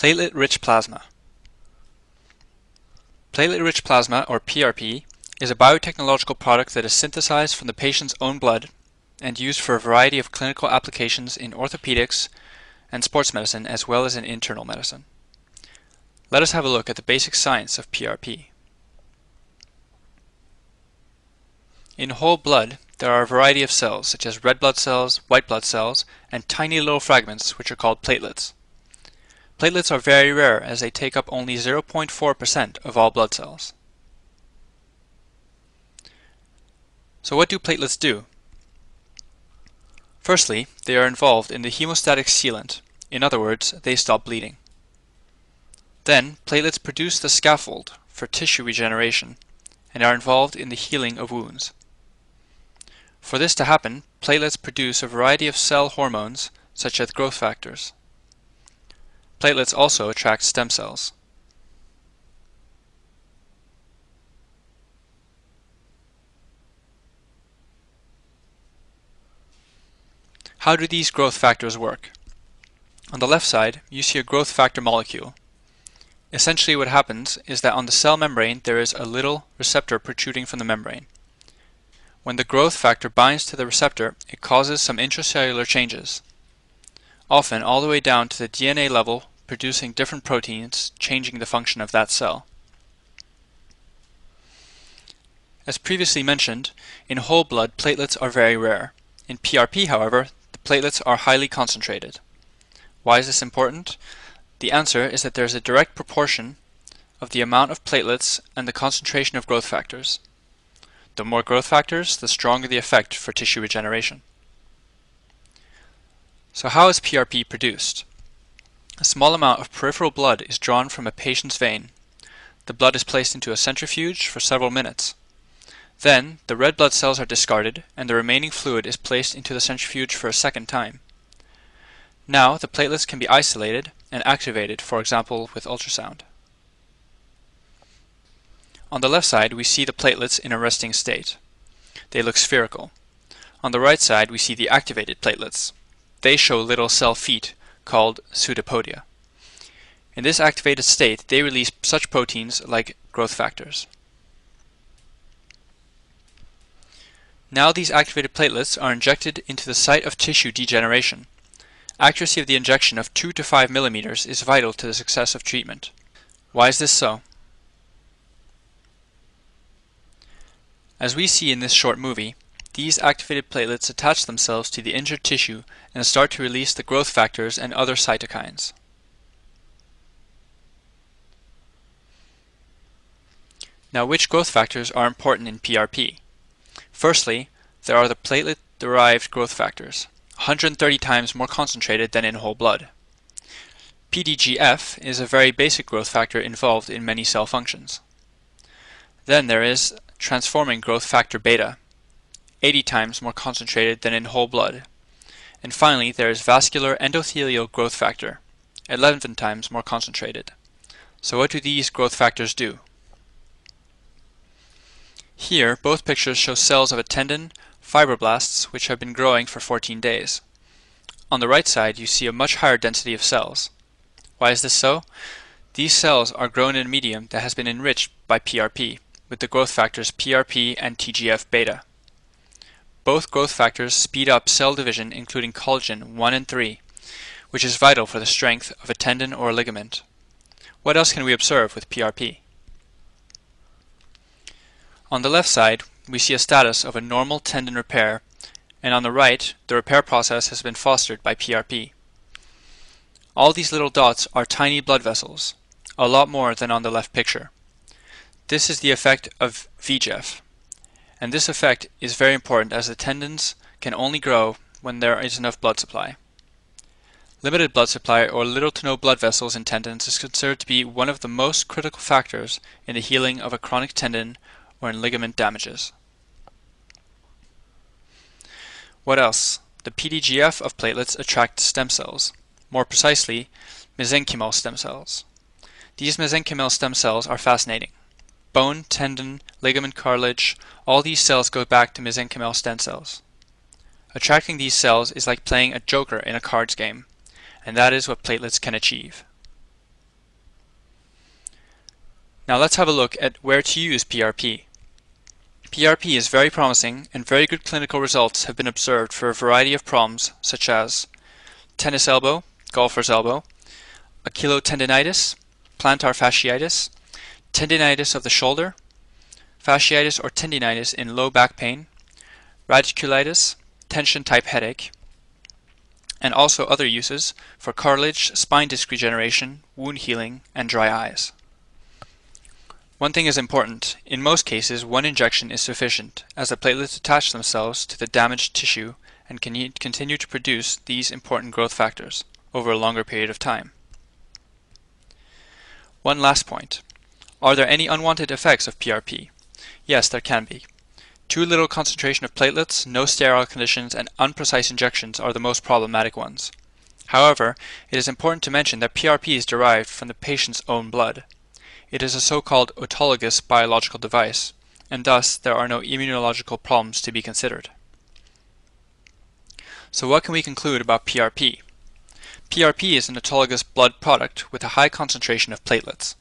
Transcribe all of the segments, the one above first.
Platelet-rich plasma. Platelet-rich plasma, or PRP, is a biotechnological product that is synthesized from the patient's own blood and used for a variety of clinical applications in orthopedics and sports medicine as well as in internal medicine. Let us have a look at the basic science of PRP. In whole blood, there are a variety of cells, such as red blood cells, white blood cells, and tiny little fragments, which are called platelets. Platelets are very rare as they take up only 0.4% of all blood cells. So what do platelets do? Firstly, they are involved in the hemostatic sealant. In other words, they stop bleeding. Then, platelets produce the scaffold for tissue regeneration and are involved in the healing of wounds. For this to happen, platelets produce a variety of cell hormones, such as growth factors. Platelets also attract stem cells. How do these growth factors work? On the left side, you see a growth factor molecule. Essentially what happens is that on the cell membrane there is a little receptor protruding from the membrane. When the growth factor binds to the receptor, it causes some intracellular changes, often all the way down to the DNA level, producing different proteins, changing the function of that cell. As previously mentioned, in whole blood platelets are very rare. In PRP, however, the platelets are highly concentrated. Why is this important? The answer is that there is a direct proportion of the amount of platelets and the concentration of growth factors. The more growth factors, the stronger the effect for tissue regeneration. So how is PRP produced? A small amount of peripheral blood is drawn from a patient's vein. The blood is placed into a centrifuge for several minutes. Then, the red blood cells are discarded and the remaining fluid is placed into the centrifuge for a second time. Now, the platelets can be isolated and activated, for example, with ultrasound. On the left side, we see the platelets in a resting state. They look spherical. On the right side, we see the activated platelets. They show little cell feet called pseudopodia. In this activated state, they release such proteins like growth factors. Now these activated platelets are injected into the site of tissue degeneration. Accuracy of the injection of 2 to 5 millimeters is vital to the success of treatment. Why is this so? As we see in this short movie, these activated platelets attach themselves to the injured tissue and start to release the growth factors and other cytokines. Now, which growth factors are important in PRP? Firstly, there are the platelet-derived growth factors, 130 times more concentrated than in whole blood. PDGF is a very basic growth factor involved in many cell functions. Then there is transforming growth factor beta, 80 times more concentrated than in whole blood. And finally, there is vascular endothelial growth factor, 11 times more concentrated. So what do these growth factors do? Here, both pictures show cells of a tendon, fibroblasts, which have been growing for 14 days. On the right side, you see a much higher density of cells. Why is this so? These cells are grown in a medium that has been enriched by PRP, with the growth factors PRP and TGF-beta. Both growth factors speed up cell division, including collagen 1 and 3, which is vital for the strength of a tendon or a ligament. What else can we observe with PRP? On the left side, we see a status of a normal tendon repair, and on the right, the repair process has been fostered by PRP. All these little dots are tiny blood vessels, a lot more than on the left picture. This is the effect of VEGF, and this effect is very important as the tendons can only grow when there is enough blood supply. Limited blood supply or little to no blood vessels in tendons is considered to be one of the most critical factors in the healing of a chronic tendon or in ligament damages. What else? The PDGF of platelets attract stem cells, more precisely, mesenchymal stem cells. These mesenchymal stem cells are fascinating. Bone, tendon, ligament cartilage, all these cells go back to mesenchymal stem cells. Attracting these cells is like playing a joker in a cards game, and that is what platelets can achieve. Now let's have a look at where to use PRP. PRP is very promising and very good clinical results have been observed for a variety of problems such as tennis elbow, golfer's elbow, achillotendinitis, plantar fasciitis, tendinitis of the shoulder, fasciitis or tendinitis in low back pain, radiculitis, tension-type headache, and also other uses for cartilage, spine disc regeneration, wound healing, and dry eyes. One thing is important. In most cases, one injection is sufficient, as the platelets attach themselves to the damaged tissue and can continue to produce these important growth factors over a longer period of time. One last point. Are there any unwanted effects of PRP? Yes, there can be. Too little concentration of platelets, no sterile conditions, and unprecise injections are the most problematic ones. However, it is important to mention that PRP is derived from the patient's own blood. It is a so-called autologous biological device, and thus there are no immunological problems to be considered. So what can we conclude about PRP? PRP is an autologous blood product with a high concentration of platelets.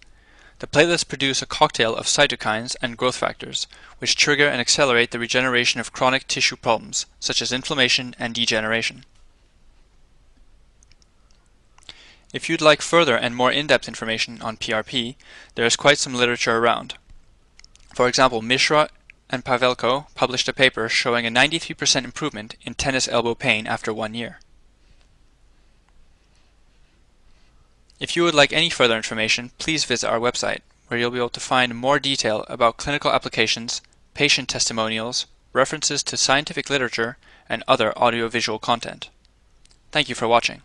The platelets produce a cocktail of cytokines and growth factors, which trigger and accelerate the regeneration of chronic tissue problems, such as inflammation and degeneration. If you'd like further and more in-depth information on PRP, there is quite some literature around. For example, Mishra and Pavelko published a paper showing a 93% improvement in tennis elbow pain after 1 year. If you would like any further information, please visit our website, where you'll be able to find more detail about clinical applications, patient testimonials, references to scientific literature, and other audiovisual content. Thank you for watching.